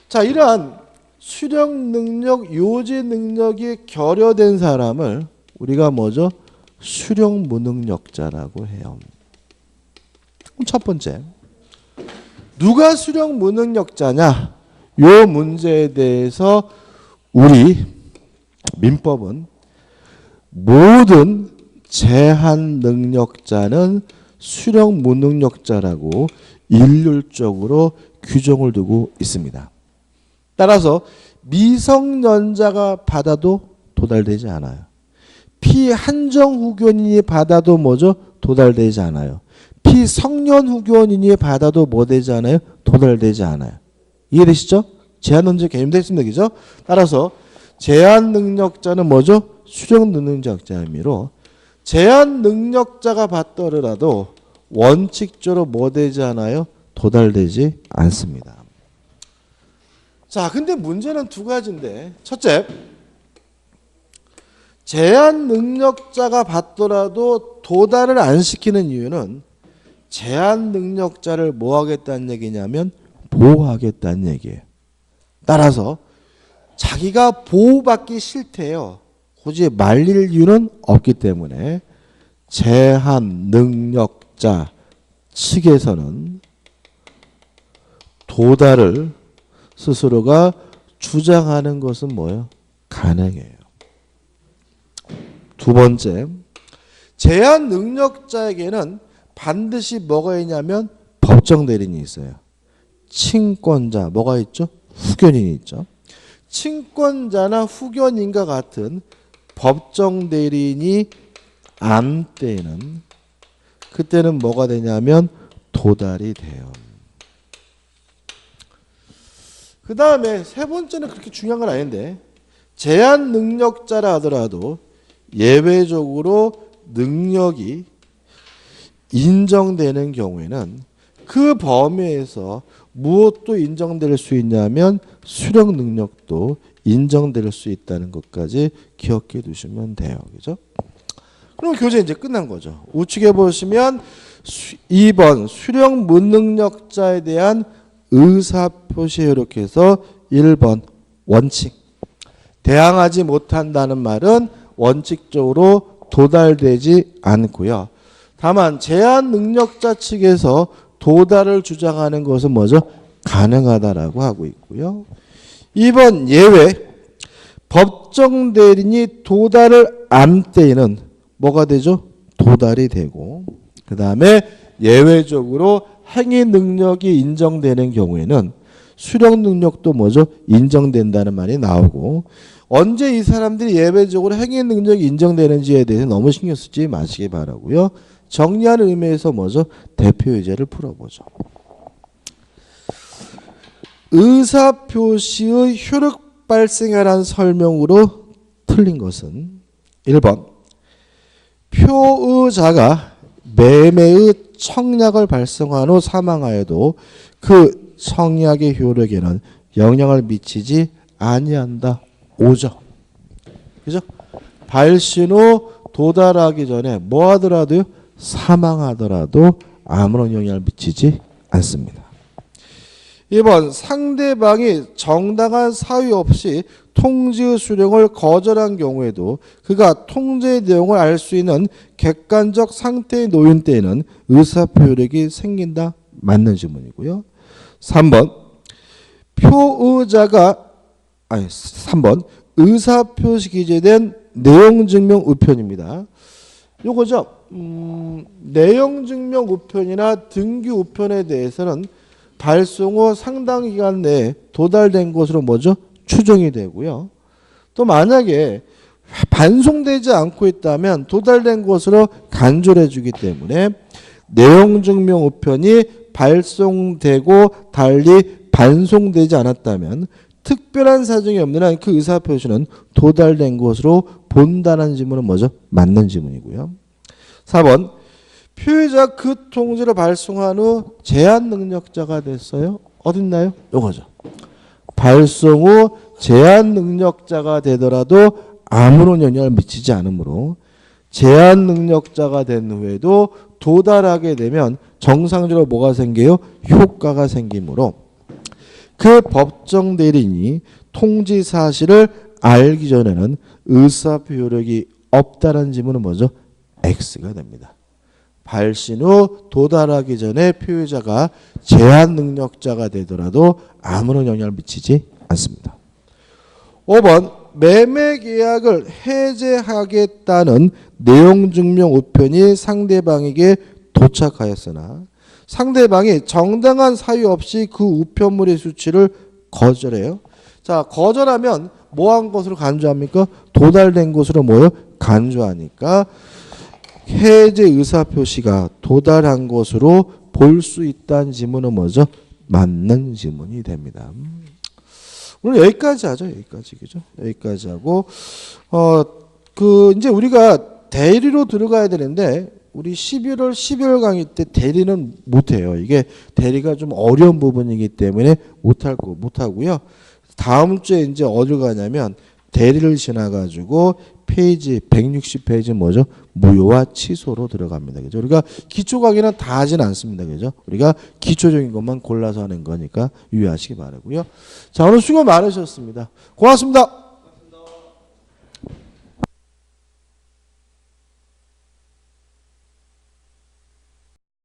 자, 이러한 수령 능력, 요지 능력이 결여된 사람을 우리가 뭐죠? 수령 무능력자라고 해요. 첫 번째, 누가 수령 무능력자냐? 요 문제에 대해서 우리 민법은 모든 제한 능력자는 수령 무능력자라고 일률적으로 규정을 두고 있습니다. 따라서 미성년자가 받아도 도달되지 않아요. 피한정 후견인이 받아도 뭐죠? 도달되지 않아요. 피성년 후견인이 받아도 뭐 되지 않아요? 도달되지 않아요. 이해되시죠? 제한 능력 개념도 했습니다. 그죠? 따라서 제한 능력자는 뭐죠? 수령 능력자의 의미로 제한 능력자가 받더라도 원칙적으로 뭐 되지 않아요? 도달되지 않습니다. 자, 근데 문제는 두 가지인데, 첫째, 제한 능력자가 받더라도 도달을 안 시키는 이유는 제한 능력자를 뭐 하겠다는 얘기냐면 보호하겠다는 얘기예요. 따라서 자기가 보호받기 싫대요. 굳이 말릴 이유는 없기 때문에 제한 능력자 측에서는 도달을 스스로가 주장하는 것은 뭐예요? 가능해요. 두 번째, 제한 능력자에게는 반드시 뭐가 있냐면 법정 대리인이 있어요. 친권자, 뭐가 있죠? 후견인이 있죠. 친권자나 후견인과 같은 법정 대리인이 안 때는 그때는 뭐가 되냐면 도달이 돼요. 그 다음에 세 번째는 그렇게 중요한 건 아닌데 제한 능력자라 하더라도 예외적으로 능력이 인정되는 경우에는 그 범위에서 무엇도 인정될 수 있냐면 수령 능력도 인정될 수 있다는 것까지 기억해 두시면 돼요. 그죠? 그럼 교재 이제 끝난 거죠. 우측에 보시면 2번 수령 무능력자에 대한 의사표시 이렇게 해서 1번 원칙. 대항하지 못한다는 말은 원칙적으로 도달되지 않고요. 다만 제한 능력자 측에서 도달을 주장하는 것은 뭐죠? 가능하다라고 하고 있고요. 2번 예외. 법정 대리인이 도달을 안 때에는 뭐가 되죠? 도달이 되고 그 다음에 예외적으로 행위 능력이 인정되는 경우에는 수령 능력도 뭐죠? 인정된다는 말이 나오고 언제 이 사람들이 예외적으로 행위 능력이 인정되는지에 대해서 너무 신경 쓰지 마시기 바라고요. 정리하는 의미에서 뭐죠? 대표 예제를 풀어보죠. 의사표시의 효력 발생하라는 설명으로 틀린 것은 1번 표의자가 매매의 청약을 발생한 후 사망하여도 그 청약의 효력에는 영향을 미치지 아니한다. 5죠. 그죠? 발신 후 도달하기 전에 뭐 하더라도요? 사망하더라도 아무런 영향을 미치지 않습니다. 2번 상대방이 정당한 사유 없이 통지의 수령을 거절한 경우에도 그가 통지의 내용을 알 수 있는 객관적 상태에 놓인 때에는 의사표력이 생긴다. 맞는 질문이고요. 3번 표의자가 3번 의사표시 기재된 내용증명 우편입니다. 요거죠. 내용증명 우편이나 등기 우편에 대해서는 발송 후 상당 기간 내에 도달된 것으로 뭐죠? 추정이 되고요. 또 만약에 반송되지 않고 있다면 도달된 것으로 간주해 주기 때문에 내용 증명 우편이 발송되고 달리 반송되지 않았다면 특별한 사정이 없는 한 그 의사표시는 도달된 것으로 본다는 지문은 뭐죠? 맞는 지문이고요. 4번 표의자가 그 통지를 발송한 후 제한 능력자가 됐어요. 어딨나요? 요거죠. 발송 후 제한 능력자가 되더라도 아무런 영향을 미치지 않으므로 제한 능력자가 된 후에도 도달하게 되면 정상적으로 뭐가 생겨요? 효과가 생기므로 그 법정 대리인이 통지 사실을 알기 전에는 의사표력이 없다는 지문은 뭐죠? X가 됩니다. 발신 후 도달하기 전에 표의자가 제한 능력자가 되더라도 아무런 영향을 미치지 않습니다. 5번 매매 계약을 해제하겠다는 내용 증명 우편이 상대방에게 도착하였으나 상대방이 정당한 사유 없이 그 우편물의 수취를 거절해요. 자, 거절하면 뭐 한 것으로 간주합니까? 도달된 것으로 뭐요? 간주하니까 해제 의사표시가 도달한 것으로 볼 수 있다는 지문은 뭐죠? 맞는 지문이 됩니다. 오늘 여기까지 하죠. 여기까지. 그죠? 여기까지 하고, 이제 우리가 대리로 들어가야 되는데, 우리 11월, 12월 강의 때 대리는 못해요. 이게 대리가 좀 어려운 부분이기 때문에 못하고요. 다음 주에 이제 어디로 가냐면, 대리를 지나가지고 페이지 160페이지 뭐죠? 무효와 취소로 들어갑니다. 그죠? 우리가 기초 강의는 다 하진 않습니다. 그죠? 우리가 기초적인 것만 골라서 하는 거니까 유의하시기 바라고요. 자, 오늘 수고 많으셨습니다. 고맙습니다.